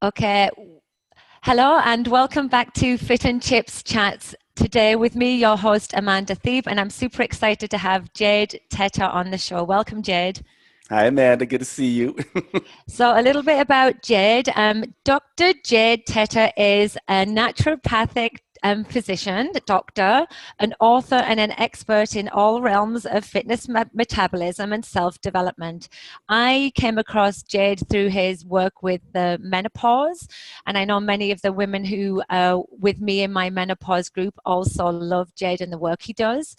Okay. Hello and welcome back to Fit and Chips Chats. Today with me, your host, Amanda Thebe, and I'm super excited to have Jade Teta on the show. Welcome, Jade. Hi, Amanda. Good to see you. So a little bit about Jade. Dr. Jade Teta is a naturopathic physician, doctor, an author, and an expert in all realms of fitness, metabolism, and self-development. I came across Jade through his work with the Menopause, and I know many of the women who are with me in my Menopause group also love Jade and the work he does.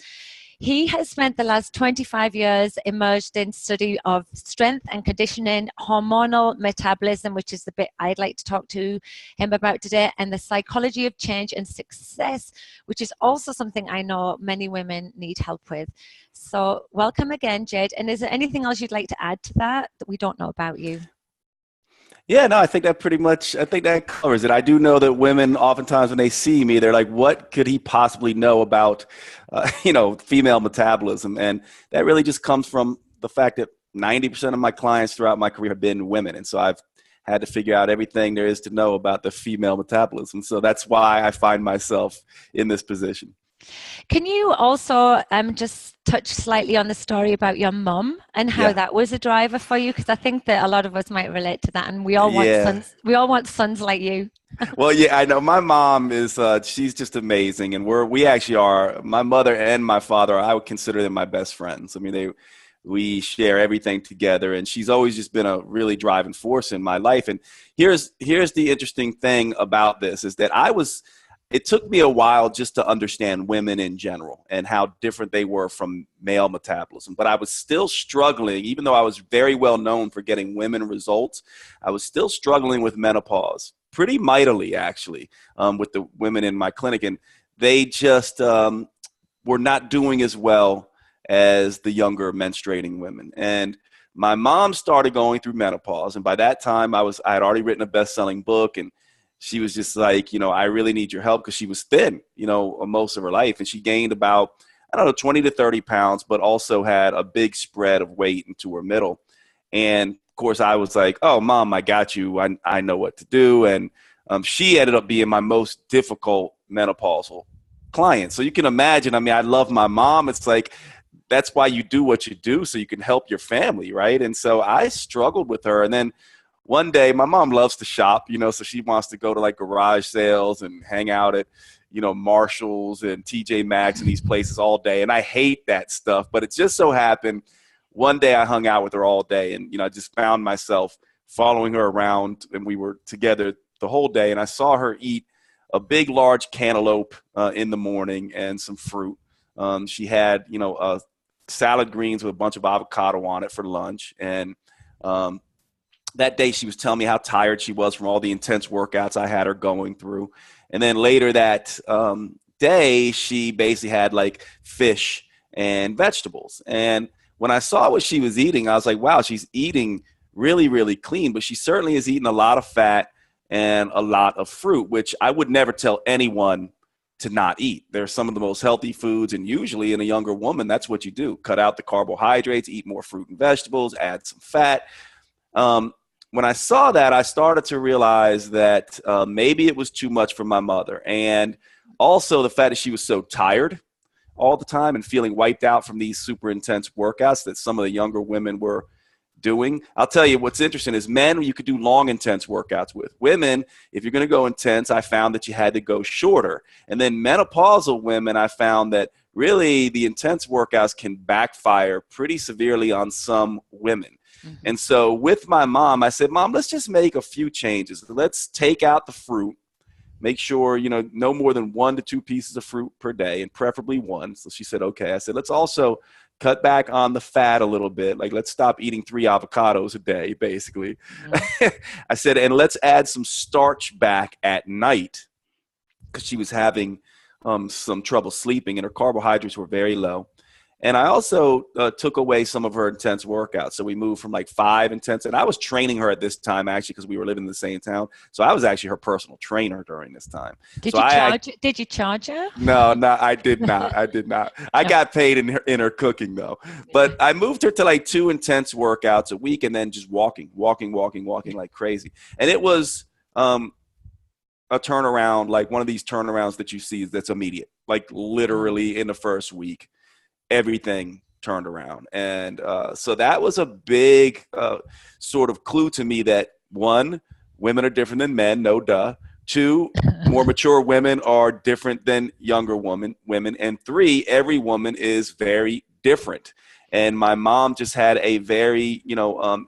He has spent the last 25 years immersed in study of strength and conditioning, hormonal metabolism, which is the bit I'd like to talk to him about today, and the psychology of change and success, which is also something I know many women need help with. So welcome again, Jade. And is there anything else you'd like to add to that we don't know about you? Yeah, no, I think that covers it. I do know that women oftentimes when they see me, they're like, what could he possibly know about, female metabolism? And that really just comes from the fact that 90% of my clients throughout my career have been women. And so I've had to figure out everything there is to know about the female metabolism. So that's why I find myself in this position. Can you also just touch slightly on the story about your mum and how Yeah. that was a driver for you? Because I think that a lot of us might relate to that, and we all want Yeah. sons. We all want sons like you. Well, yeah, I know my mom is, she's just amazing. And we actually are, my mother and my father, I would consider them my best friends. I mean, we share everything together, and she's always just been a really driving force in my life. And here's the interesting thing about this is that it took me a while just to understand women in general and how different they were from male metabolism. But I was still struggling, even though I was very well known for getting women results, I was still struggling with menopause pretty mightily, actually, with the women in my clinic. And they just were not doing as well as the younger menstruating women. And my mom started going through menopause. And by that time, I had already written a best-selling book, and she was just like, I really need your help, because she was thin, most of her life. And she gained about, I don't know, 20 to 30 pounds, but also had a big spread of weight into her middle. And of course, I was like, oh, Mom, I got you. I know what to do. And she ended up being my most difficult menopausal client. So you can imagine, I mean, I love my mom. It's like, that's why you do what you do, so you can help your family, right? And so I struggled with her. And then one day, my mom loves to shop, so she wants to go to like garage sales and hang out at, Marshall's and TJ Maxx and these places all day. And I hate that stuff, but it just so happened one day I hung out with her all day, and, I just found myself following her around, and we were together the whole day. And I saw her eat a big, large cantaloupe in the morning and some fruit. She had, salad greens with a bunch of avocado on it for lunch. And, that day she was telling me how tired she was from all the intense workouts I had her going through. And then later that day, she basically had like fish and vegetables. And when I saw what she was eating, I was like, wow, she's eating really, really clean, but she certainly is eating a lot of fat and a lot of fruit, which I would never tell anyone to not eat. They're some of the most healthy foods. And usually in a younger woman, that's what you do. Cut out the carbohydrates, eat more fruit and vegetables, add some fat. When I saw that, I started to realize that maybe it was too much for my mother. And also the fact that she was so tired all the time and feeling wiped out from these super intense workouts that some of the younger women were doing. I'll tell you what's interesting is men, you could do long, intense workouts with. Women, if you're going to go intense, I found that you had to go shorter. And then menopausal women, I found that really the intense workouts can backfire pretty severely on some women. Mm-hmm. And so with my mom, I said, Mom, let's just make a few changes. Let's take out the fruit, make sure, no more than 1 to 2 pieces of fruit per day, and preferably one. So she said, okay. I said, let's also cut back on the fat a little bit. Like, let's stop eating 3 avocados a day, basically. Mm-hmm. I said, and let's add some starch back at night, because she was having some trouble sleeping and her carbohydrates were very low. And I also took away some of her intense workouts. So we moved from like 5 intense. And I was training her at this time, actually, because we were living in the same town. So I was actually her personal trainer during this time. Did you charge her? No, I did not. I did not. I got paid in her cooking, though. But I moved her to like 2 intense workouts a week, and then just walking like crazy. And it was a turnaround, like one of these turnarounds that you see that's immediate, like literally in the first week, everything turned around. And so that was a big sort of clue to me that, one, women are different than men, no duh. Two, more mature women are different than younger women. And three, every woman is very different. And my mom just had a very,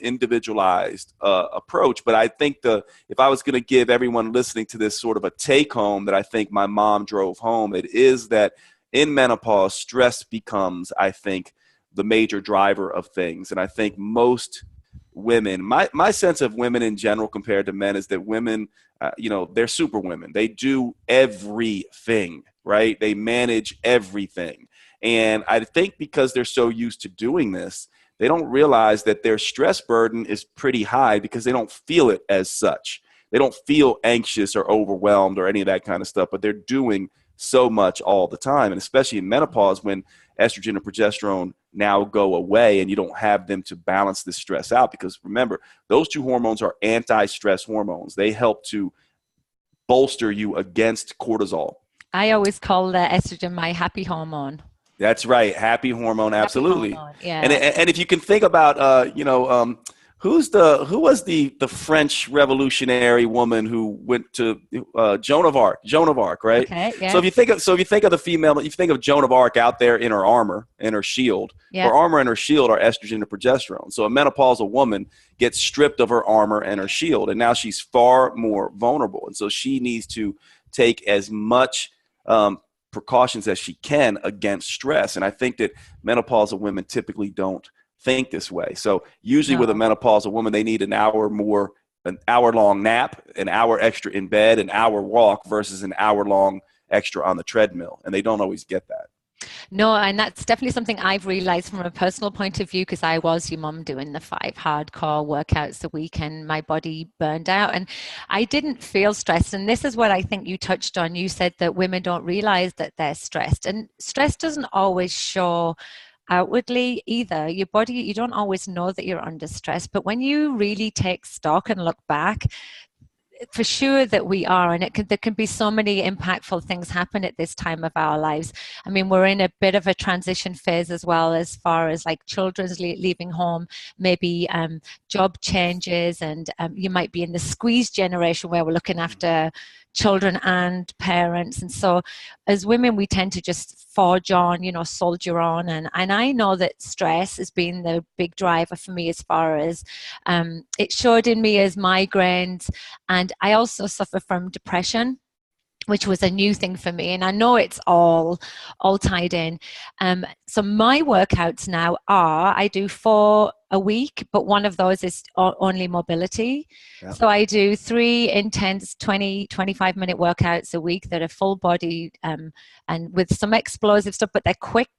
individualized approach. But I think if I was going to give everyone listening to this sort of a take home that I think my mom drove home, it is that in menopause, stress becomes, I think, the major driver of things. And I think most women, my sense of women in general compared to men is that women, they're super women. They do everything, right? They manage everything. And I think because they're so used to doing this, they don't realize that their stress burden is pretty high because they don't feel it as such. They don't feel anxious or overwhelmed or any of that kind of stuff, but they're doing so much all the time. And especially in menopause, when estrogen and progesterone now go away and you don't have them to balance this stress out, because remember, those two hormones are anti-stress hormones. They help to bolster you against cortisol. I always call the estrogen my happy hormone. That's right. Happy hormone. Absolutely. Happy hormone, yeah. And if you can think about, who was the French revolutionary woman who went to Joan of Arc, right? Okay, yeah. So if you think of the female, if you think of Joan of Arc out there in her armor and her shield, yeah. Her armor and her shield are estrogen and progesterone. So a menopausal woman gets stripped of her armor and her shield, and now she's far more vulnerable. And so she needs to take as much precautions as she can against stress. And I think that menopausal women typically don't think this way. So usually with a menopausal woman, they need an hour-long nap, an hour extra in bed, an hour walk versus an hour-long extra on the treadmill. And they don't always get that. No, and that's definitely something I've realized from a personal point of view, because I was your mum doing the 5 hardcore workouts a week and my body burned out and I didn't feel stressed. And this is what I think you touched on. You said that women don't realize that they're stressed, and stress doesn't always show outwardly either. Your body, you don't always know that you're under stress, but when you really take stock and look back, for sure that we are, and there can be so many impactful things happen at this time of our lives. I mean, we're in a bit of a transition phase as well, as far as like children's leaving home, maybe job changes, and you might be in the squeeze generation where we're looking after children and parents. And so as women, we tend to just forge on, soldier on. And I know that stress has been the big driver for me, as far as it showed in me as migraines. And I also suffer from depression, which was a new thing for me. And I know it's all tied in. So my workouts now are, I do 4 a week, but one of those is only mobility. Yeah. So I do 3 intense 20, 25-minute workouts a week that are full body and with some explosive stuff, but they're quick.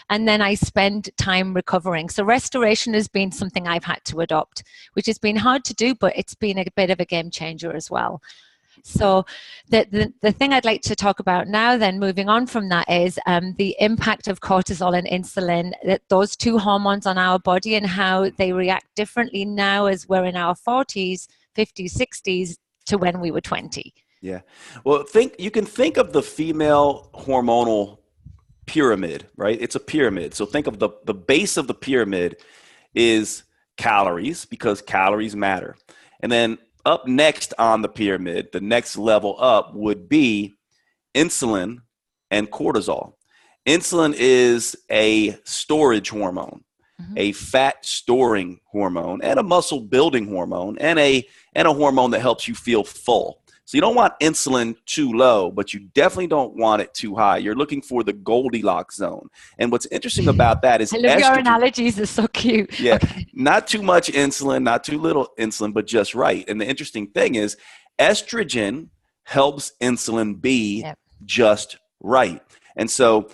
And then I spend time recovering. So restoration has been something I've had to adopt, which has been hard to do, but it's been a bit of a game changer as well. So the thing I'd like to talk about now, then moving on from that, is the impact of cortisol and insulin, those 2 hormones on our body, and how they react differently now as we're in our 40s, 50s, 60s to when we were 20. Yeah. Well, you can think of the female hormonal pyramid, right? It's a pyramid. So think of the base of the pyramid is calories, because calories matter. And then up next on the pyramid, the next level up would be insulin and cortisol. Insulin is a storage hormone, a fat storing hormone, and a muscle building hormone, and a hormone that helps you feel full. So you don't want insulin too low, but you definitely don't want it too high. You're looking for the Goldilocks zone. And what's interesting about that is I love your analogies. They're so cute. Yeah, okay. Not too much insulin, not too little insulin, but just right. And the interesting thing is estrogen helps insulin be just right. And so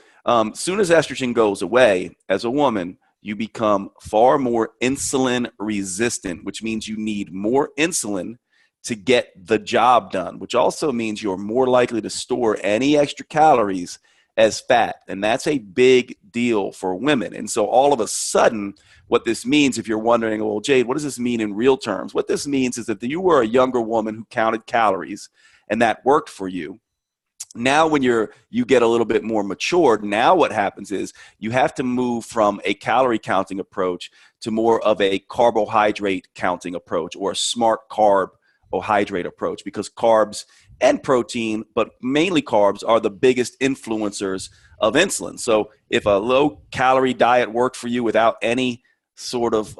soon as estrogen goes away, as a woman, you become far more insulin resistant, which means you need more insulin to get the job done, which also means you're more likely to store any extra calories as fat. And that's a big deal for women. And so all of a sudden, what this means, if you're wondering, well, Jade, what does this mean in real terms? What this means is that you were a younger woman who counted calories and that worked for you. Now, when you get a little bit more matured, now what happens is you have to move from a calorie counting approach to more of a carbohydrate counting approach, or a smart carbohydrate approach, because carbs and protein, but mainly carbs, are the biggest influencers of insulin. So if a low calorie diet worked for you without any sort of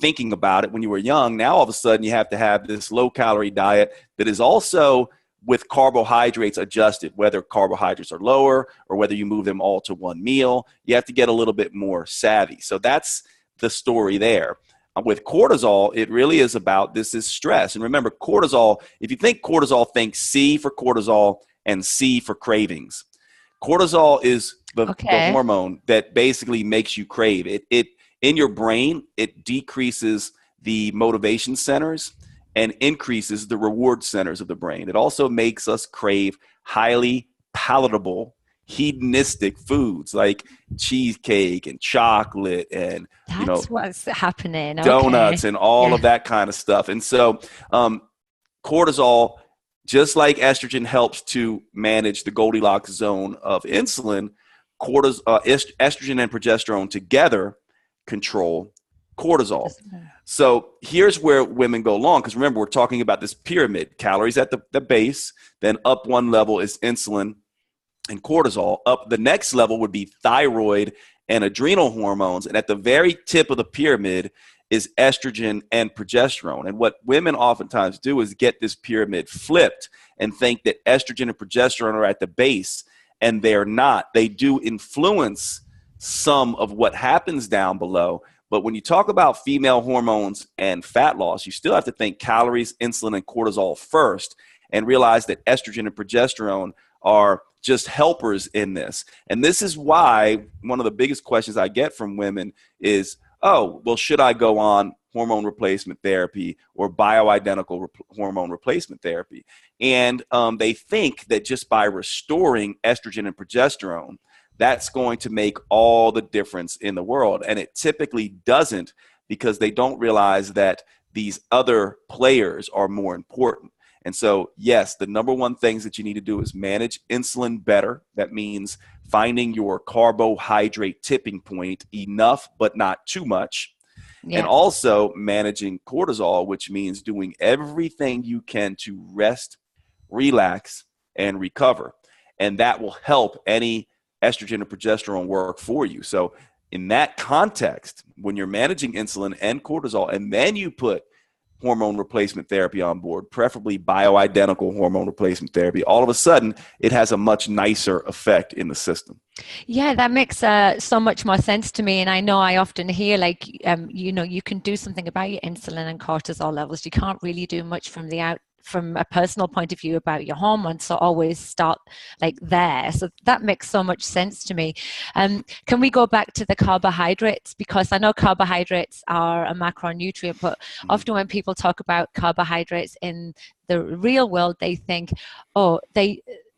thinking about it when you were young, now all of a sudden you have to have this low calorie diet that is also with carbohydrates adjusted, whether carbohydrates are lower or whether you move them all to one meal. You have to get a little bit more savvy. So that's the story there. With cortisol, it really is about, this is stress. And remember, cortisol, if you think cortisol, think C for cortisol and C for cravings. Cortisol is the hormone that basically makes you crave. It in your brain, it decreases the motivation centers and increases the reward centers of the brain. It also makes us crave highly palatable, hedonistic foods like cheesecake and chocolate and that's what's happening. Donuts and all of that kind of stuff. And so cortisol, just like estrogen helps to manage the Goldilocks zone of insulin, estrogen and progesterone together control cortisol. So here's where women go wrong, because remember, we're talking about this pyramid. Calories at the base, then up one level is insulin and cortisol. Up the next level would be thyroid and adrenal hormones. And at the very tip of the pyramid is estrogen and progesterone. And what women oftentimes do is get this pyramid flipped and think that estrogen and progesterone are at the base, and they're not. They do influence some of what happens down below. But when you talk about female hormones and fat loss, you still have to think calories, insulin, and cortisol first, and realize that estrogen and progesterone are just helpers in this. And this is why one of the biggest questions I get from women is, oh, well, should I go on hormone replacement therapy or bioidentical hormone replacement therapy? And they think that just by restoring estrogen and progesterone, that's going to make all the difference in the world. And it typically doesn't, because they don't realize that these other players are more important. And so, yes, the number one things that you need to do is manage insulin better. That means finding your carbohydrate tipping point enough, but not too much. And also managing cortisol, which means doing everything you can to rest, relax, and recover. And that will help any estrogen and progesterone work for you. So in that context, when you're managing insulin and cortisol, and then you put hormone replacement therapy on board, preferably bioidentical hormone replacement therapy, all of a sudden it has a much nicer effect in the system. Yeah, that makes so much more sense to me. And I know I often hear you can do something about your insulin and cortisol levels. You can't really do much from a personal point of view about your hormones, so always start there. So that makes so much sense to me. Can we go back to the carbohydrates? Because I know carbohydrates are a macronutrient, but often when people talk about carbohydrates in the real world, they think,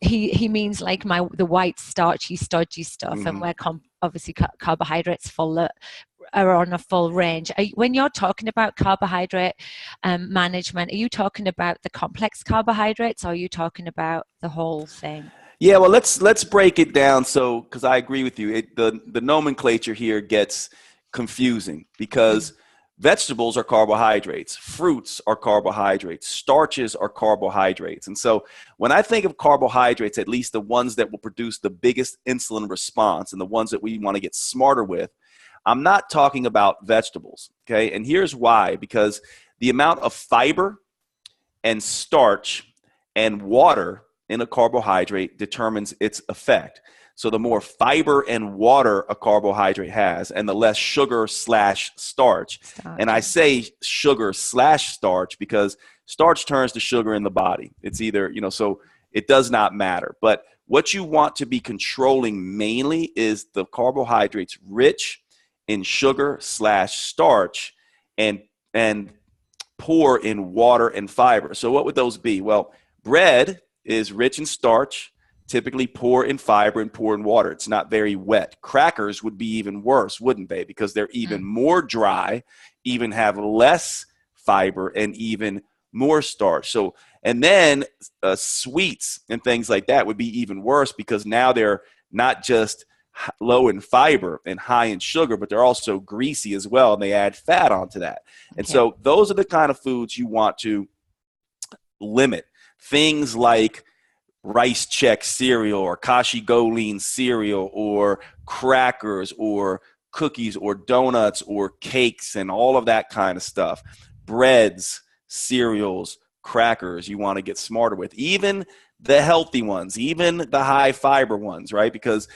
he means the white starchy stodgy stuff, and where obviously carbohydrates are on a full range. When you're talking about carbohydrate management, are you talking about the complex carbohydrates, or are you talking about the whole thing? Yeah, well, let's break it down. So, because I agree with you, the nomenclature here gets confusing, because vegetables are carbohydrates, fruits are carbohydrates, starches are carbohydrates. And so when I think of carbohydrates, at least the ones that will produce the biggest insulin response and the ones that we want to get smarter with, I'm not talking about vegetables, okay? And here's why: because the amount of fiber and starch and water in a carbohydrate determines its effect. So the more fiber and water a carbohydrate has, and the less sugar/starch. And I say sugar/starch because starch turns to sugar in the body. It's either, so it does not matter. But what you want to be controlling mainly is the carbohydrates rich in sugar/starch and poor in water and fiber. So what would those be? Well, bread is rich in starch, typically poor in fiber and poor in water. It's not very wet. Crackers would be even worse, wouldn't they? Because they're even more dry, even have less fiber and even more starch. So, and then sweets and things like that would be even worse, because now they're not just low in fiber and high in sugar, but they're also greasy as well, and they add fat onto that. And so those are the kind of foods you want to limit. Things like rice check cereal or kashi goleen cereal or crackers or cookies or donuts or cakes and all of that kind of stuff. Breads, cereals, crackers, you want to get smarter with. Even the healthy ones, even the high fiber ones, right? Because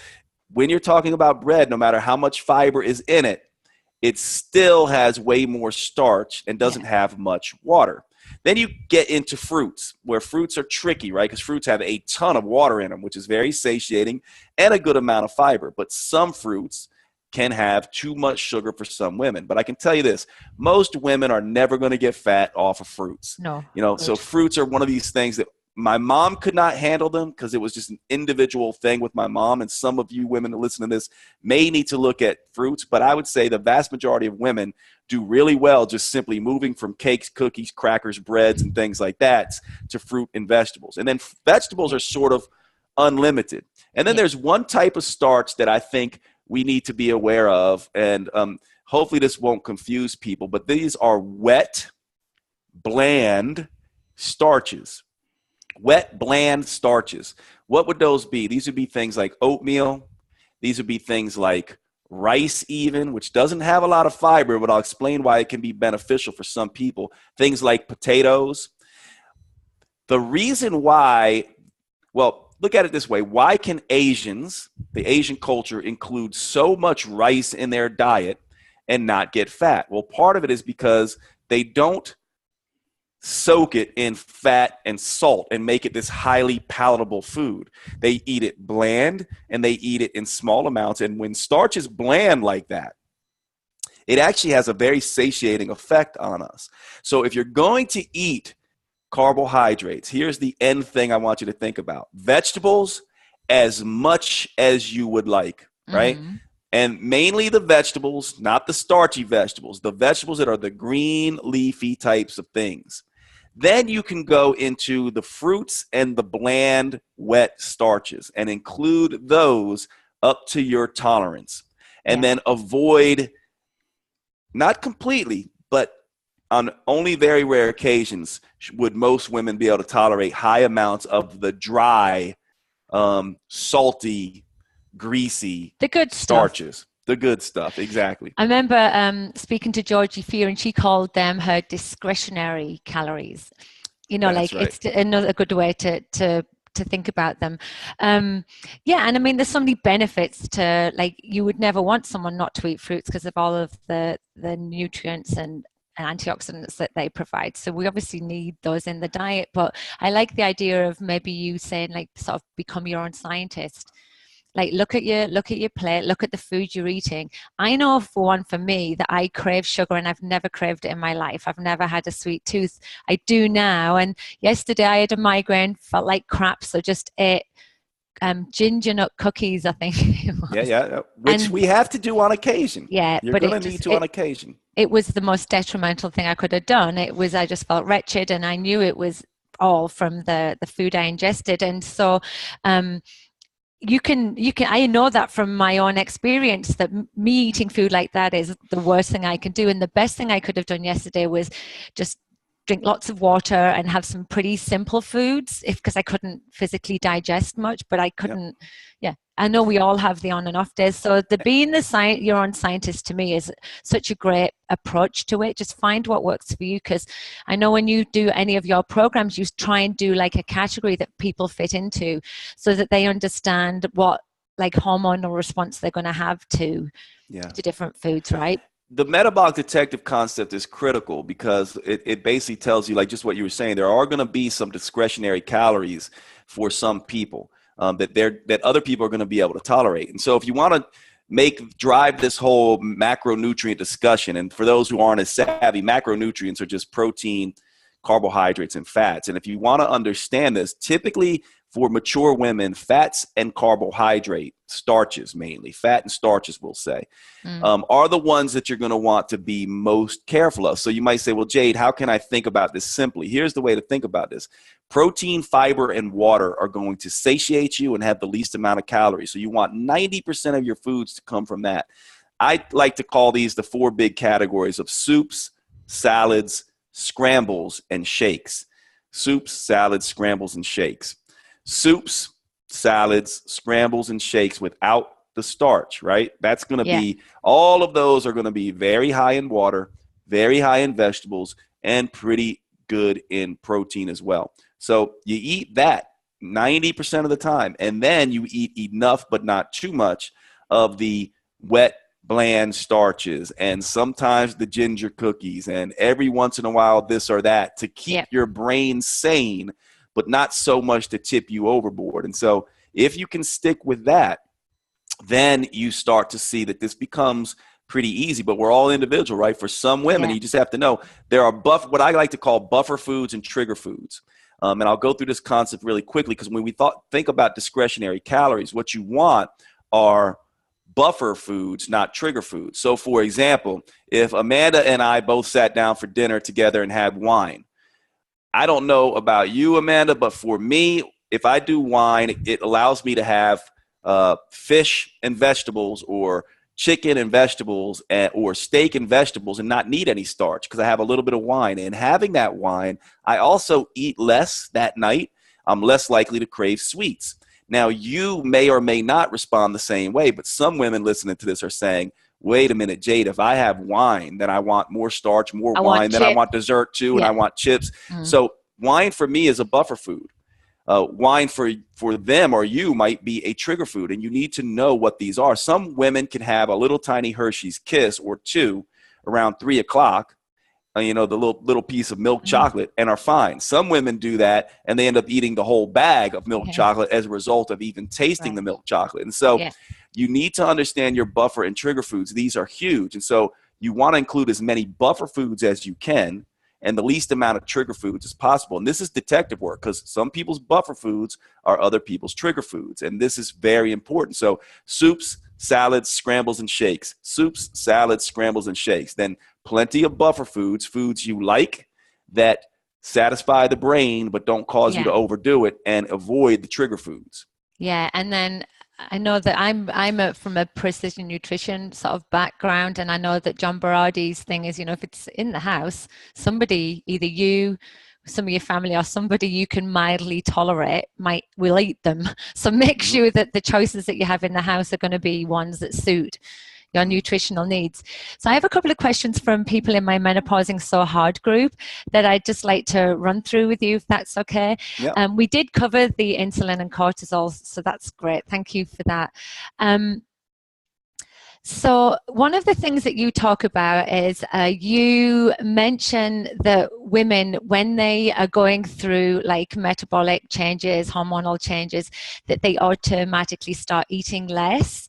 when you're talking about bread, no matter how much fiber is in it, it still has way more starch and doesn't have much water. Then you get into fruits, where fruits are tricky, right? Because fruits have a ton of water in them, which is very satiating and a good amount of fiber. But some fruits can have too much sugar for some women. But I can tell you this, most women are never going to get fat off of fruits. No. You know, so fruits are one of these things that my mom could not handle them, because it was just an individual thing with my mom. And some of you women that listen to this may need to look at fruits, but I would say the vast majority of women do really well just simply moving from cakes, cookies, crackers, breads, and things like that to fruit and vegetables. And then vegetables are sort of unlimited. And then there's one type of starch that I think we need to be aware of, and hopefully this won't confuse people, but these are wet, bland starches. Wet, bland starches. What would those be? These would be things like oatmeal. These would be things like rice even, which doesn't have a lot of fiber, but I'll explain why it can be beneficial for some people. Things like potatoes. The reason why, well, look at it this way. Why can Asians, the Asian culture, include so much rice in their diet and not get fat? Well, part of it is because they don't soak it in fat and salt and make it this highly palatable food. They eat it bland, and they eat it in small amounts. And when starch is bland like that, it actually has a very satiating effect on us. So if you're going to eat carbohydrates, here's the end thing I want you to think about. Vegetables as much as you would like, right? And mainly the vegetables, not the starchy vegetables, the vegetables that are the green leafy types of things. Then you can go into the fruits and the bland, wet starches and include those up to your tolerance. And then avoid, not completely, but on only very rare occasions would most women be able to tolerate high amounts of the dry, salty, greasy the good starches. Stuff. The good stuff, exactly. I remember speaking to Georgie Fear, and she called them her discretionary calories. You know, That's like right. it's another good way to think about them. Yeah, and I mean, there's so many benefits to, like, you would never want someone not to eat fruits because of all of the nutrients and antioxidants that they provide. So we obviously need those in the diet. But I like the idea of maybe you saying, like, sort of become your own scientist. Like, look at your plate, look at the food you're eating. I know for me that I crave sugar, and I've never craved it in my life. I've never had a sweet tooth. I do now. And yesterday I had a migraine, felt like crap, so just ate ginger nut cookies, I think it was. Yeah. Which we have to do on occasion. Yeah, You're but going to need to on occasion. It was the most detrimental thing I could have done. I just felt wretched, and I knew it was all from the food I ingested. And so you can I know that from my own experience, that me eating food like that is the worst thing I can do. And the best thing I could have done yesterday was just drink lots of water and have some pretty simple foods, because I couldn't physically digest much. But I couldn't. I know we all have the on and off days. So the being your own scientist, to me, is such a great approach to it. Just find what works for you, because I know when you do any of your programs, you try and do like a category that people fit into, so that they understand what, like, hormonal response they're going to have to different foods, right? The metabolic detective concept is critical, because it basically tells you, like just what you were saying, there are going to be some discretionary calories for some people that other people are going to be able to tolerate. And so if you want to drive this whole macronutrient discussion, and for those who aren't as savvy, macronutrients are just protein, carbohydrates and fats. And if you want to understand this, typically for mature women, fats and carbohydrate, starches mainly, fat and starches, we'll say, are the ones that you're going to want to be most careful of. So you might say, well, Jade, how can I think about this simply? Here's the way to think about this. Protein, fiber, and water are going to satiate you and have the least amount of calories. So you want 90% of your foods to come from that. I like to call these the 4 big categories of soups, salads, scrambles, and shakes. Soups, salads, scrambles, and shakes. Soups, salads, scrambles, and shakes without the starch, right? That's going to be, all of those are going to be very high in water, very high in vegetables, and pretty good in protein as well. So you eat that 90% of the time, and then you eat enough, but not too much, of the wet, bland starches, and sometimes the ginger cookies, and every once in a while this or that, to keep your brain sane, but not so much to tip you overboard. And so if you can stick with that, then you start to see that this becomes pretty easy. But we're all individual, right? For some women, you just have to know there are what I like to call buffer foods and trigger foods. And I'll go through this concept really quickly, because when we think about discretionary calories, what you want are buffer foods, not trigger foods. So for example, if Amanda and I both sat down for dinner together and had wine, I don't know about you, Amanda, but for me, if I do wine, it allows me to have fish and vegetables, or chicken and vegetables, or steak and vegetables, and not need any starch, because I have a little bit of wine. And having that wine, I also eat less that night. I'm less likely to crave sweets. Now, you may or may not respond the same way, but some women listening to this are saying, wait a minute, Jade, if I have wine, then I want more starch, more wine, then I want dessert too, and I want chips. So wine for me is a buffer food. Wine for them or you might be a trigger food, and you need to know what these are. Some women can have a little tiny Hershey's Kiss or 2 around 3 o'clock, the little piece of milk chocolate, and are fine. Some women do that, and they end up eating the whole bag of milk chocolate as a result of even tasting the milk chocolate. And so you need to understand your buffer and trigger foods. These are huge. And so you want to include as many buffer foods as you can, and the least amount of trigger foods as possible. And this is detective work, because some people's buffer foods are other people's trigger foods. And this is very important. So soups, salads, scrambles, and shakes. Soups, salads, scrambles, and shakes. Then plenty of buffer foods, foods you like that satisfy the brain but don't cause you to overdo it, and avoid the trigger foods. Yeah, and then I know that I'm from a precision nutrition sort of background, and I know that John Berardi's thing is, if it's in the house, somebody, either you, some of your family, or somebody you can mildly tolerate will eat them. So make sure that the choices that you have in the house are going to be ones that suit your nutritional needs. So I have a couple of questions from people in my Menopausing So Hard group that I'd just like to run through with you, if that's okay. Yeah. We did cover the insulin and cortisol, so that's great. Thank you for that. So one of the things that you talk about is you mention that women, when they are going through like metabolic changes, hormonal changes, that they automatically start eating less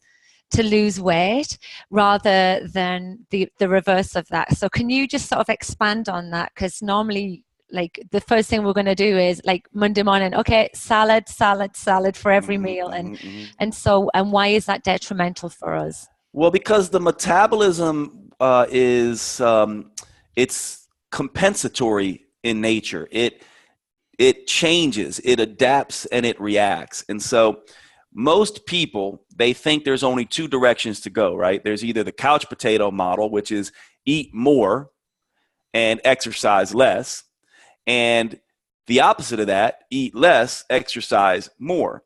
to lose weight, rather than the reverse of that. So can you just sort of expand on that? Because normally, like, the first thing we're going to do is, like, Monday morning, okay, salad for every meal. And why is that detrimental for us? Well, because the metabolism is it's compensatory in nature. It changes, it adapts, and it reacts. And so most people, they think there's only 2 directions to go, right? There's either the couch potato model, which is eat more and exercise less, and the opposite of that, eat less, exercise more,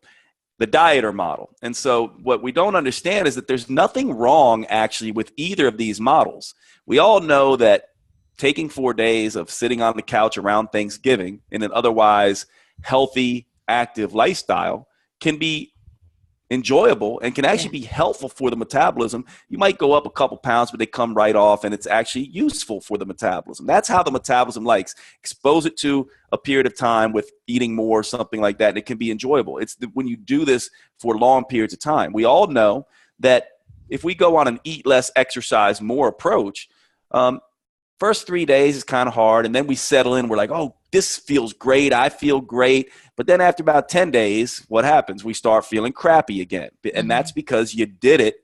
the dieter model. And so what we don't understand is that there's nothing wrong actually with either of these models. We all know that taking 4 days of sitting on the couch around Thanksgiving in an otherwise healthy, active lifestyle can be enjoyable and can actually be helpful for the metabolism. You might go up a couple pounds, but they come right off, and it's actually useful for the metabolism. That's how the metabolism likes. Expose it to a period of time with eating more, something like that, and it can be enjoyable. It's when you do this for long periods of time. We all know that if we go on an eat less, exercise more approach, first 3 days is kind of hard. And then we settle in. We're like, oh, this feels great. I feel great. But then after about 10 days, what happens? We start feeling crappy again. And that's because you did it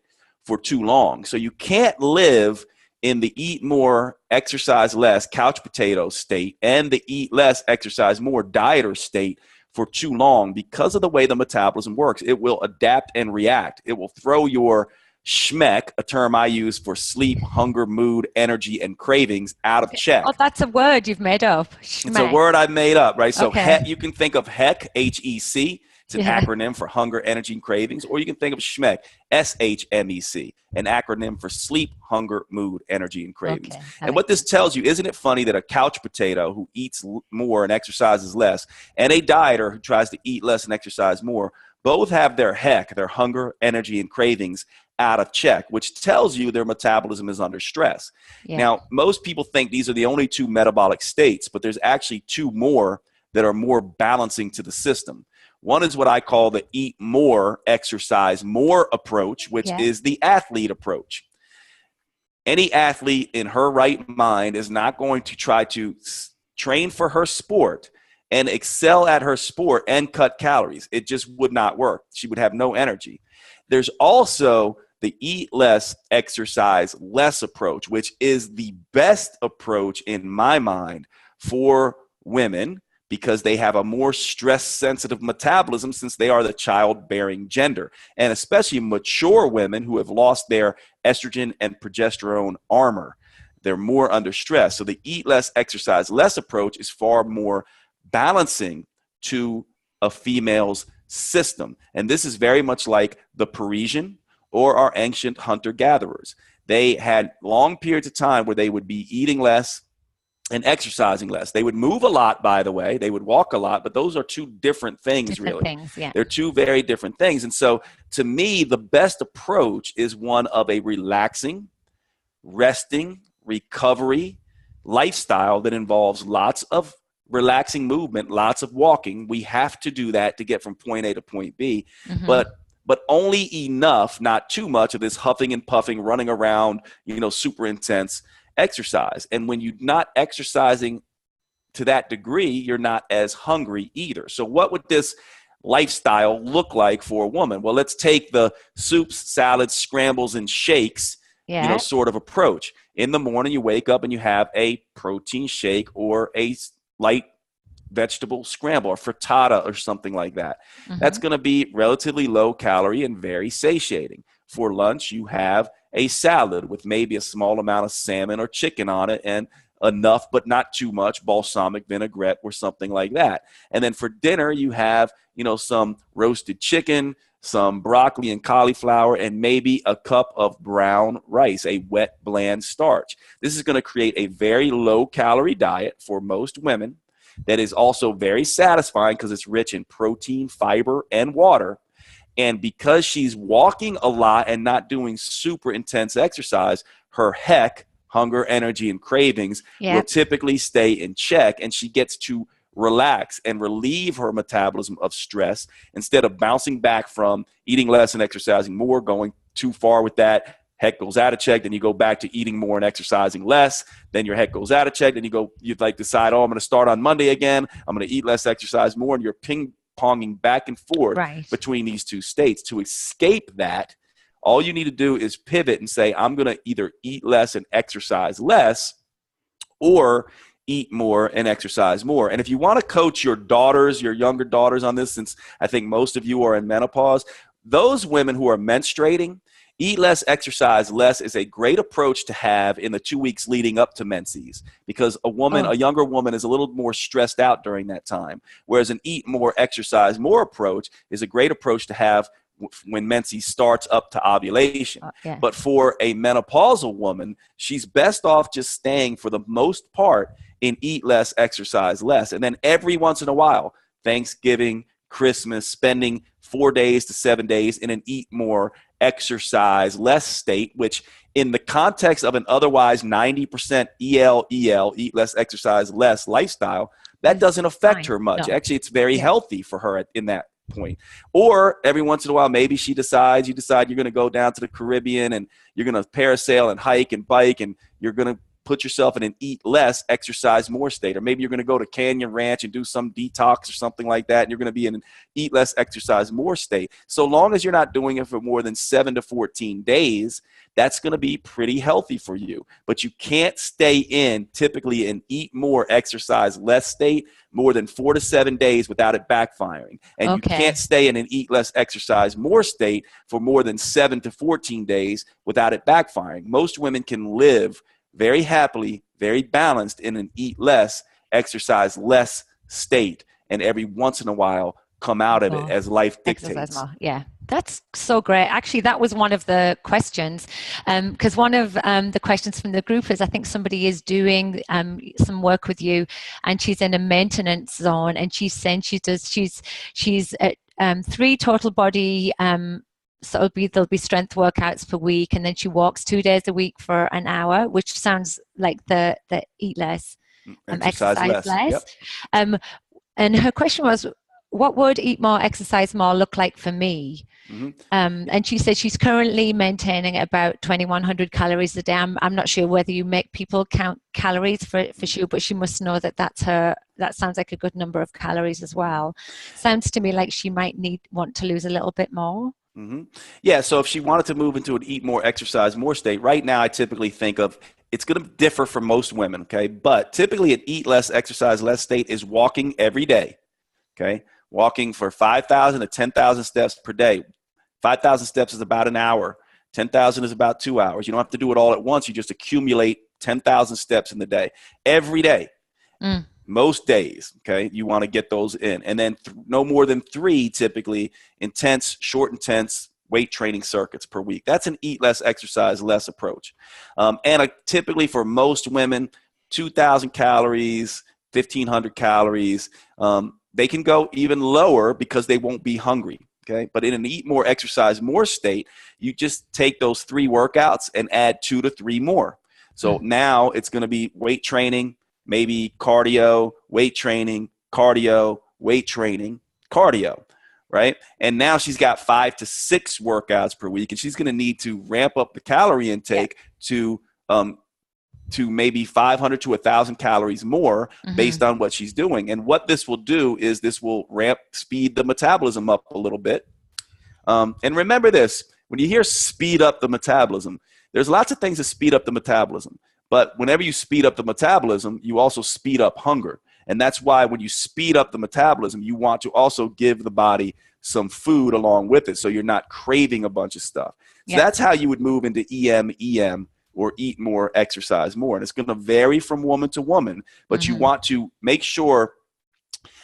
for too long. So you can't live in the eat more, exercise less, couch potato state and the eat less, exercise more, dieter state for too long because of the way the metabolism works. It will adapt and react. It will throw your schmeck, a term I use for sleep, hunger, mood, energy, and cravings, out of check. Oh, that's a word you've made up. Schmeck. It's a word I've made up, right? So Okay. you can think of HEC, H-E-C. It's an acronym for hunger, energy, and cravings. Or you can think of SHMEC, S-H-M-E-C, an acronym for sleep, hunger, mood, energy, and cravings. Okay. And what this tells you, isn't it funny that a couch potato who eats more and exercises less, and a dieter who tries to eat less and exercise more, both have their HEC, their hunger, energy, and cravings, out of check, which tells you their metabolism is under stress. Yeah. Now, most people think these are the only two metabolic states, but there's actually two more that are more balancing to the system. One is what I call the eat more, exercise more approach, which is the athlete approach. Any athlete in her right mind is not going to try to train for her sport and excel at her sport and cut calories. It just would not work. She would have no energy. There's also the eat less, exercise less approach, which is the best approach in my mind for women because they have a more stress-sensitive metabolism since they are the childbearing gender, and especially mature women who have lost their estrogen and progesterone armor. They're more under stress. So the eat less, exercise less approach is far more balancing to a female's system. And this is very much like the Parisian or our ancient hunter-gatherers. They had long periods of time where they would be eating less and exercising less. They would move a lot, by the way. They would walk a lot, but those are two different things, really. Things, yeah. They're two very different things. And so to me, the best approach is one of a relaxing, resting, recovery lifestyle that involves lots of relaxing movement, lots of walking. We have to do that to get from point A to point B. But only enough, not too much of this huffing and puffing, running around, super intense exercise. And when you're not exercising to that degree, you're not as hungry either. So what would this lifestyle look like for a woman? Well, let's take the soups, salads, scrambles, and shakes, sort of approach. In the morning, you wake up and you have a protein shake or a light vegetable scramble or frittata or something like that. That's going to be relatively low calorie and very satiating. For lunch, you have a salad with maybe a small amount of salmon or chicken on it and enough, but not too much, balsamic vinaigrette or something like that. And then for dinner, you have, some roasted chicken, some broccoli and cauliflower, and maybe a cup of brown rice, a wet, bland starch. This is going to create a very low-calorie diet for most women that is also very satisfying because it's rich in protein, fiber, and water. And because she's walking a lot and not doing super intense exercise, her HEC, hunger, energy, and cravings, will typically stay in check, and she gets to relax and relieve her metabolism of stress instead of bouncing back from eating less and exercising more, going too far with that. HEC goes out of check, then you go back to eating more and exercising less, then your HEC goes out of check, then you'd decide, I'm going to start on Monday again, I'm going to eat less, exercise more, and you're ping-ponging back and forth between these two states. To escape that, all you need to do is pivot and say, I'm going to either eat less and exercise less, or eat more and exercise more. And if you want to coach your daughters, your younger daughters on this, since I think most of you are in menopause, those women who are menstruating, eat less, exercise less is a great approach to have in the 2 weeks leading up to menses, because a younger woman is a little more stressed out during that time, whereas an eat more, exercise more approach is a great approach to have when menses starts up to ovulation. But for a menopausal woman, she's best off just staying for the most part in eat less, exercise less. And then every once in a while, Thanksgiving, Christmas, spending 4 days to 7 days in an eat more, exercise less state, which in the context of an otherwise 90% EL, eat less, exercise less lifestyle, that doesn't affect her much. Actually, it's very healthy for her in that point. Or every once in a while, maybe you decide you're going to go down to the Caribbean and you're going to parasail and hike and bike, and you're going to put yourself in an eat less, exercise more state. Or maybe you're going to go to Canyon Ranch and do some detox or something like that, and you're going to be in an eat less, exercise more state. So long as you're not doing it for more than 7 to 14 days, that's going to be pretty healthy for you. But you can't stay in typically an eat more, exercise less state more than 4 to 7 days without it backfiring. And you can't stay in an eat less, exercise more state for more than 7 to 14 days without it backfiring. Most women can live very happily, very balanced in an eat less, exercise less state, and every once in a while come out of it as life dictates. Yeah, that's so great. Actually, that was one of the questions, because one of the questions from the group is, I think somebody is doing some work with you, and she's in a maintenance zone, and she's saying she's at 3 total body. So there'll be strength workouts per week, and then she walks 2 days a week for an hour, which sounds like the eat less, exercise less. Yep. And her question was, what would eat more, exercise more look like for me? Mm-hmm. And she said she's currently maintaining about 2,100 calories a day. I'm not sure whether you make people count calories for sure, but she must know that that sounds like a good number of calories as well. Sounds to me like she might want to lose a little bit more. Mm-hmm. Yeah, so if she wanted to move into an eat more, exercise more state, right now I typically think of, it's going to differ for most women, okay? But typically an eat less, exercise less state is walking every day, okay? Walking for 5,000 to 10,000 steps per day. 5,000 steps is about an hour. 10,000 is about 2 hours. You don't have to do it all at once. You just accumulate 10,000 steps in the day. Every day. Most days, okay, you want to get those in. And then no more than 3 typically short intense weight training circuits per week. That's an eat less, exercise less approach. And typically for most women, 2,000 calories, 1,500 calories. They can go even lower because they won't be hungry, okay? But in an eat more, exercise more state, you just take those 3 workouts and add 2 to 3 more. So now it's going to be weight training, maybe cardio, weight training, cardio, weight training, cardio, right? And now she's got 5 to 6 workouts per week, and she's going to need to ramp up the calorie intake to maybe 500 to 1,000 calories more based on what she's doing. And what this will do is this will speed the metabolism up a little bit. And remember this, when you hear speed up the metabolism, there's lots of things that speed up the metabolism. But whenever you speed up the metabolism, you also speed up hunger. And that's why when you speed up the metabolism, you want to also give the body some food along with it so you're not craving a bunch of stuff. So that's how you would move into EM, or eat more, exercise more. And it's going to vary from woman to woman, but you want to make sure,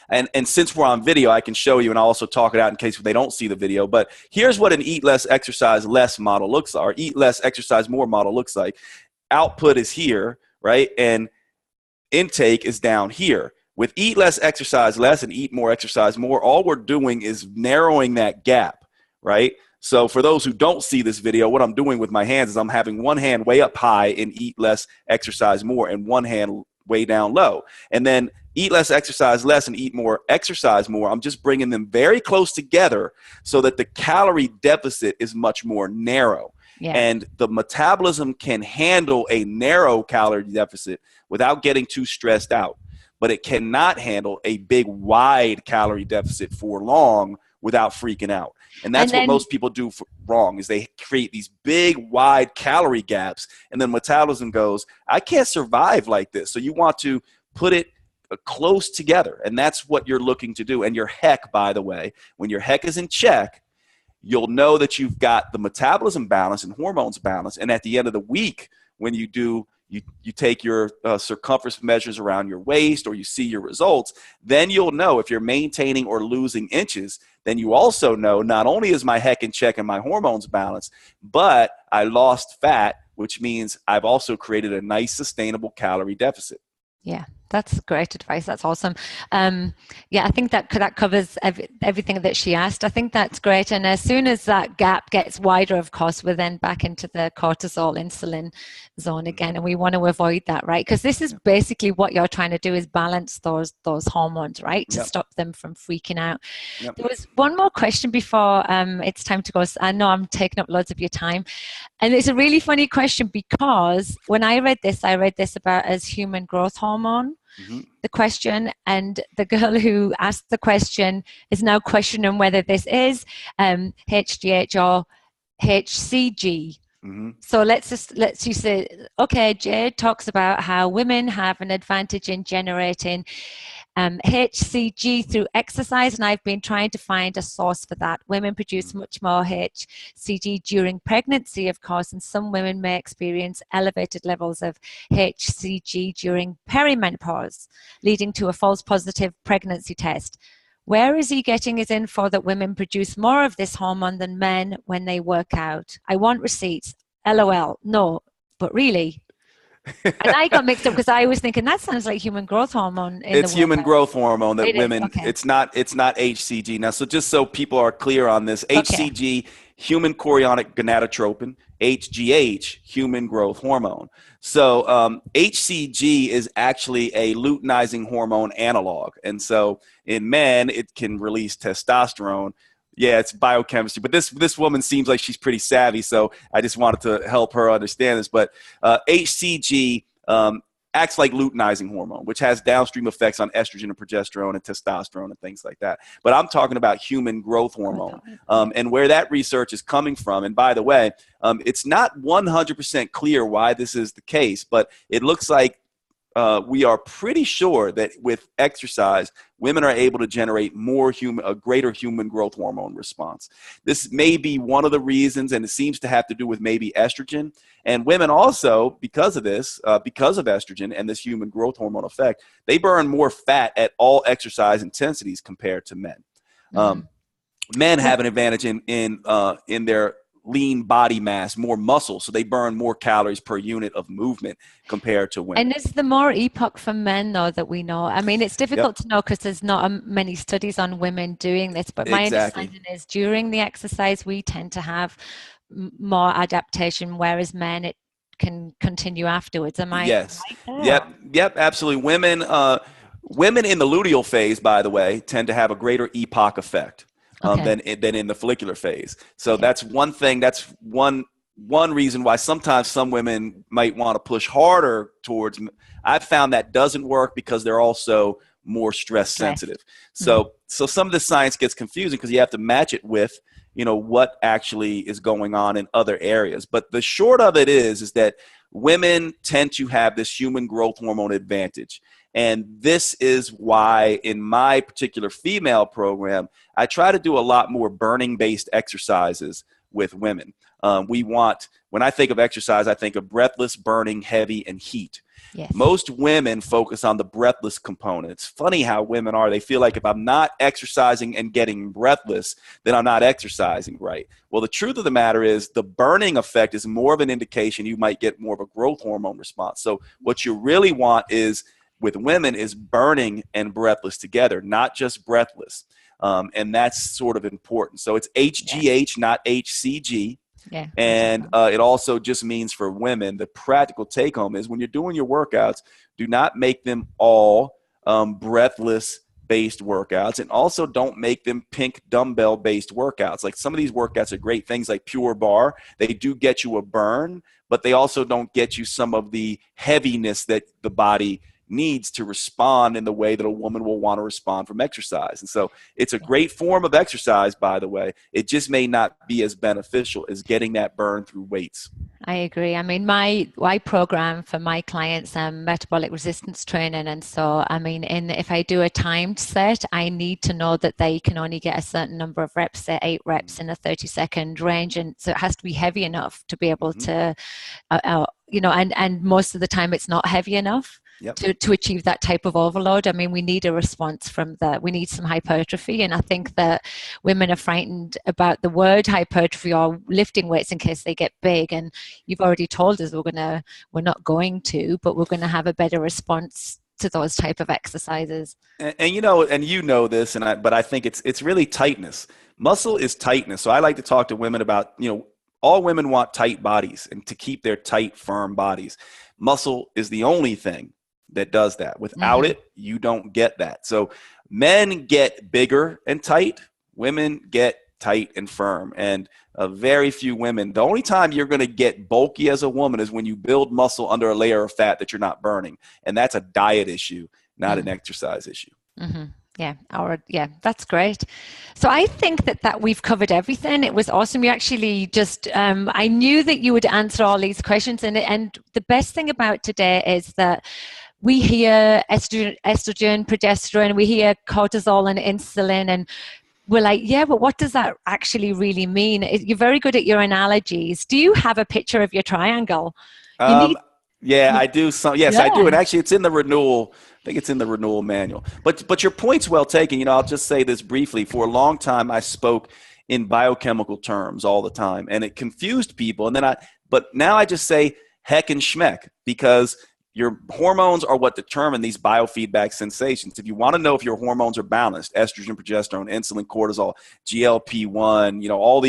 and since we're on video, I can show you, and I'll also talk it out in case they don't see the video, but here's what an eat less, exercise less model looks like, or eat less, exercise more model looks like. Output is here, right? And intake is down here. With eat less, exercise less, and eat more, exercise more, all we're doing is narrowing that gap, right? So for those who don't see this video, what I'm doing with my hands is I'm having one hand way up high in eat less, exercise more, and one hand way down low. And then eat less, exercise less, and eat more, exercise more, I'm just bringing them very close together so that the calorie deficit is much more narrow. Yeah. And the metabolism can handle a narrow calorie deficit without getting too stressed out. But it cannot handle a big, wide calorie deficit for long without freaking out. And that's what most people do wrong, is they create these big, wide calorie gaps, and then metabolism goes, I can't survive like this. So you want to put it close together, and that's what you're looking to do. And your HEC, by the way, when your HEC is in check, you'll know that you've got the metabolism balance and hormones balance. And at the end of the week, when you do, you take your circumference measures around your waist, or you see your results, then you'll know if you're maintaining or losing inches. Then you also know, not only is my HEC in check and my hormones balanced, but I lost fat, which means I've also created a nice sustainable calorie deficit. Yeah, That's great advice. That's awesome. Yeah, I think that covers everything that she asked. I think that's great. And as soon as that gap gets wider, of course, we're then back into the cortisol insulin zone again, and we want to avoid that, right? Because this is basically what you're trying to do, is balance those hormones, right, to stop them from freaking out. There was one more question before it's time to go. I know I'm taking up loads of your time. And it's a really funny question, because when I read this about as human growth hormone, the question, and the girl who asked the question is now questioning whether this is HGH or HCG. So let's you say, okay, Jade talks about how women have an advantage in generating HCG through exercise, and I've been trying to find a source for that. Women produce much more HCG during pregnancy, of course, and some women may experience elevated levels of HCG during perimenopause, leading to a false positive pregnancy test. Where is he getting his info that women produce more of this hormone than men when they work out? I want receipts. LOL. No, but really. And I got mixed up because I was thinking that sounds like human growth hormone. It's human growth hormone that women, okay. it's not HCG. Now, so just so people are clear on this, HCG, human chorionic gonadotropin, HGH, human growth hormone. So HCG is actually a luteinizing hormone analog. And so in men, it can release testosterone. Yeah, it's biochemistry. But this woman seems like she's pretty savvy, so I just wanted to help her understand this. But HCG acts like luteinizing hormone, which has downstream effects on estrogen and progesterone and testosterone and things like that. But I'm talking about human growth hormone and where that research is coming from. And by the way, it's not 100% clear why this is the case, but it looks like we are pretty sure that with exercise, women are able to generate a greater human growth hormone response. This may be one of the reasons, and it seems to have to do with maybe estrogen. And women also, because of this, because of estrogen and this human growth hormone effect, they burn more fat at all exercise intensities compared to men. Men have an advantage in their lean body mass, more muscle, so they burn more calories per unit of movement compared to women. And is the more epoch for men, though, that we know? I mean, it's difficult to know because there's not many studies on women doing this, but my understanding is during the exercise we tend to have more adaptation, whereas men, it can continue afterwards. Am I right there? Yep, absolutely. Women in the luteal phase, by the way, tend to have a greater epoch effect than in the follicular phase. So that's one thing. That's one reason why sometimes some women might want to push harder towards. I've found that doesn't work because they're also more stress sensitive. So some of the science gets confusing because you have to match it with, what actually is going on in other areas. But the short of it is that women tend to have this human growth hormone advantage. And this is why in my particular female program, I try to do a lot more burning-based exercises with women. When I think of exercise, I think of breathless, burning, heavy, and heat. Yes. Most women focus on the breathless component. It's funny how women are. They feel like if I'm not exercising and getting breathless, then I'm not exercising right. Well, the truth of the matter is the burning effect is more of an indication you might get more of a growth hormone response. So what you really want is with women is burning and breathless together, not just breathless. And that's sort of important. So it's HGH, not HCG. Yeah. And it also just means for women, the practical take home is when you're doing your workouts, do not make them all breathless based workouts, and also don't make them pink dumbbell based workouts. Like some of these workouts are great things like Pure Bar. They do get you a burn, but they also don't get you some of the heaviness that the body needs to respond in the way that a woman will want to respond from exercise. And so it's a great form of exercise, by the way. It just may not be as beneficial as getting that burn through weights. I agree. I mean, I program for my clients metabolic resistance training. And so, I mean, if I do a timed set, I need to know that they can only get a certain number of reps, say 8 reps in a 30-second range. And so it has to be heavy enough to be able to, and most of the time it's not heavy enough. To achieve that type of overload. I mean, we need a response we need some hypertrophy. And I think that women are frightened about the word hypertrophy or lifting weights in case they get big. And you've already told us we're not going to, but we're going to have a better response to those type of exercises. And you know this, but I think it's really tightness. Muscle is tightness. So I like to talk to women about, all women want tight bodies and to keep their tight, firm bodies. Muscle is the only thing that does that. Without it, you don't get that. So men get bigger and tight, women get tight and firm. And very few women, the only time you're going to get bulky as a woman is when you build muscle under a layer of fat that you're not burning. And that's a diet issue, not an exercise issue. Yeah, that's great. So I think that we've covered everything. It was awesome. You actually just, I knew that you would answer all these questions. And the best thing about today is that we hear estrogen, progesterone, we hear cortisol and insulin, and we're like, yeah, but what does that actually really mean? You're very good at your analogies. Do you have a picture of your triangle? I do. Yes, I do. And actually, it's in the renewal. I think it's in the renewal manual. But your point's well taken. I'll just say this briefly. For a long time, I spoke in biochemical terms all the time, and it confused people. But now I just say heck and schmeck, because your hormones are what determine these biofeedback sensations. If you want to know if your hormones are balanced, estrogen, progesterone, insulin, cortisol, GLP-1, all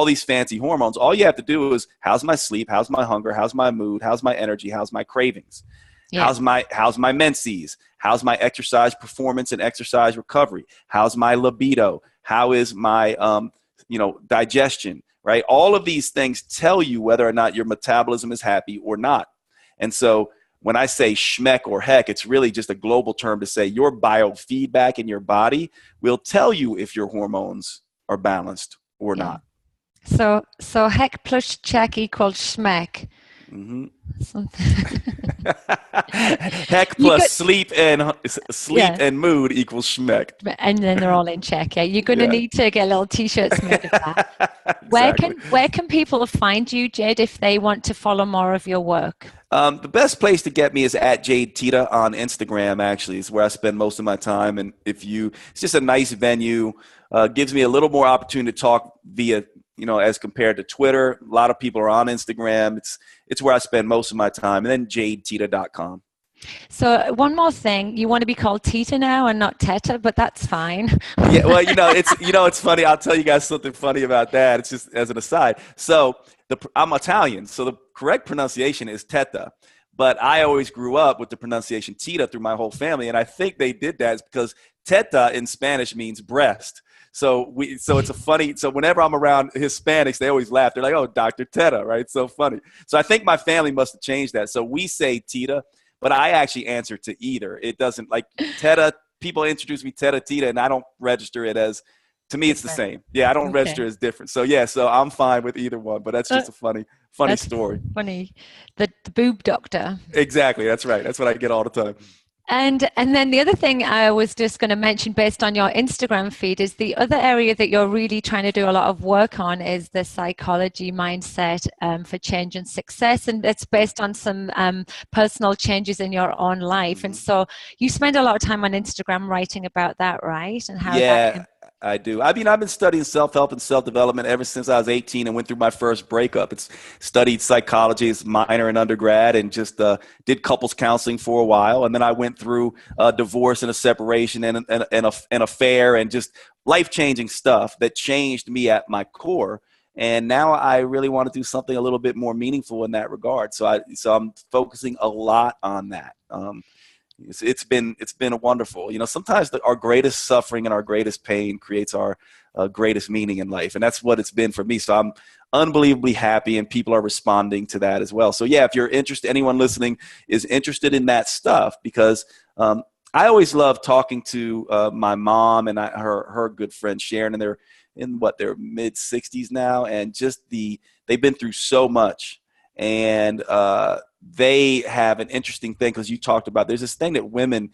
these fancy hormones, all you have to do is, how's my sleep? How's my hunger? How's my mood? How's my energy? How's my cravings? Yeah. How's my menses? How's my exercise performance and exercise recovery? How's my libido? How is my digestion, right? All of these things tell you whether or not your metabolism is happy or not. And so when I say schmeck or heck, it's really just a global term to say your biofeedback in your body will tell you if your hormones are balanced or not. So heck plus check equals schmeck. Heck plus sleep and mood equals schmeck. And then they're all in check. Yeah, you're going to need to get little t-shirts made of that. Exactly. Where can people find you, Jade, if they want to follow more of your work? The best place to get me is at Jade Teta on Instagram. Actually, is where I spend most of my time. And it's just a nice venue. Gives me a little more opportunity to talk via, as compared to Twitter. A lot of people are on Instagram. It's where I spend most of my time. And then jadeteta.com. So one more thing, you want to be called Teta now and not Teta, but that's fine. Yeah, well, it's funny. I'll tell you guys something funny about that. It's just as an aside. So I'm Italian, so the correct pronunciation is Teta. But I always grew up with the pronunciation Teta through my whole family, and I think they did that because Teta in Spanish means breast. So it's a funny. So whenever I'm around Hispanics, they always laugh. They're like, "Oh, Dr. Teta," right? So funny. So I think my family must have changed that. So we say Teta, but I actually answer to either. It doesn't like Teta. People introduce me Teta, and I don't register it as. To me, it's the same. Yeah, I don't register as different. So so I'm fine with either one. But that's just a funny story. Funny, the boob doctor. Exactly. That's right. That's what I get all the time. And then the other thing I was just going to mention based on your Instagram feed is the other area that you're really trying to do a lot of work on is the psychology mindset for change and success. And it's based on some personal changes in your own life. And so you spend a lot of time on Instagram writing about that, right? And how that I do. I mean, I've been studying self-help and self-development ever since I was 18 and went through my first breakup. Studied psychology as minor in undergrad and just did couples counseling for a while. And then I went through a divorce and a separation and an affair and just life-changing stuff that changed me at my core. And now I really want to do something a little bit more meaningful in that regard. So I'm focusing a lot on that. It's been wonderful. Sometimes our greatest suffering and our greatest pain creates our greatest meaning in life. And that's what it's been for me. So I'm unbelievably happy and people are responding to that as well. So yeah, if you're interested, anyone listening is interested in that stuff, because I always love talking to my mom and her good friend Sharon, and they're in their mid 60s now. And just they've been through so much. And they have an interesting thing, because you talked about there's this thing that women,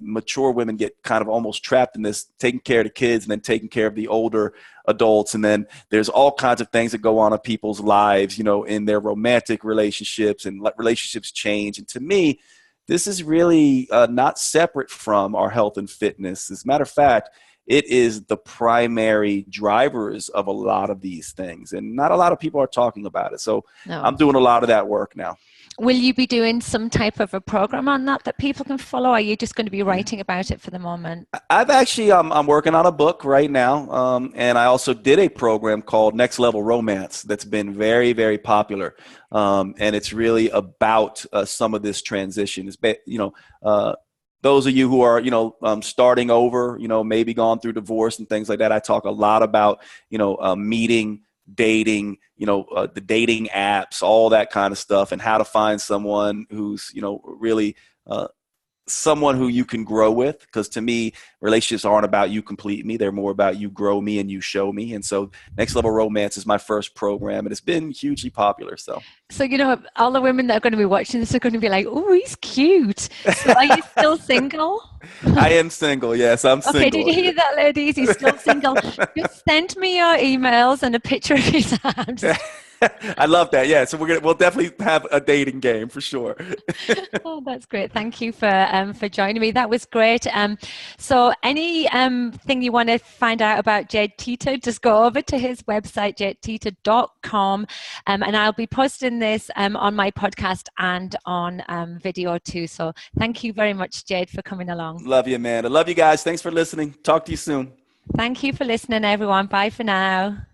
mature women, get kind of almost trapped in this, taking care of the kids and then taking care of the older adults. And then there's all kinds of things that go on in people's lives, in their romantic relationships, and relationships change. And to me, this is really not separate from our health and fitness. As a matter of fact, it is the primary drivers of a lot of these things. And not a lot of people are talking about it. So I'm doing a lot of that work now. Will you be doing some type of a program on that people can follow? Or are you just going to be writing about it for the moment? I've actually, I'm working on a book right now. And I also did a program called Next Level Romance that's been very, very popular. And it's really about some of this transition. It's, those of you who are, starting over, maybe gone through divorce and things like that. I talk a lot about, meeting, dating, the dating apps, all that kind of stuff, and how to find someone who's, really someone who you can grow with. Because to me, relationships aren't about you complete me. They're more about you grow me and you show me. And so Next Level Romance is my first program, and it's been hugely popular. So all the women that are going to be watching this are going to be like, oh, he's cute. So are you still single? I am single. Yes, I'm single. Okay, did you hear that, ladies? He's still single. Just send me your emails and a picture of his hands. I love that. Yeah, so we'll definitely have a dating game for sure. Oh, that's great. Thank you for joining me. That was great. So any thing you want to find out about Jade Teta, just go over to his website, jadeteta.com, and I'll be posting this on my podcast and on video too. So thank you very much, Jade, for coming along. Love you, man. I love you guys. Thanks for listening. Talk to you soon. Thank you for listening, everyone. Bye for now.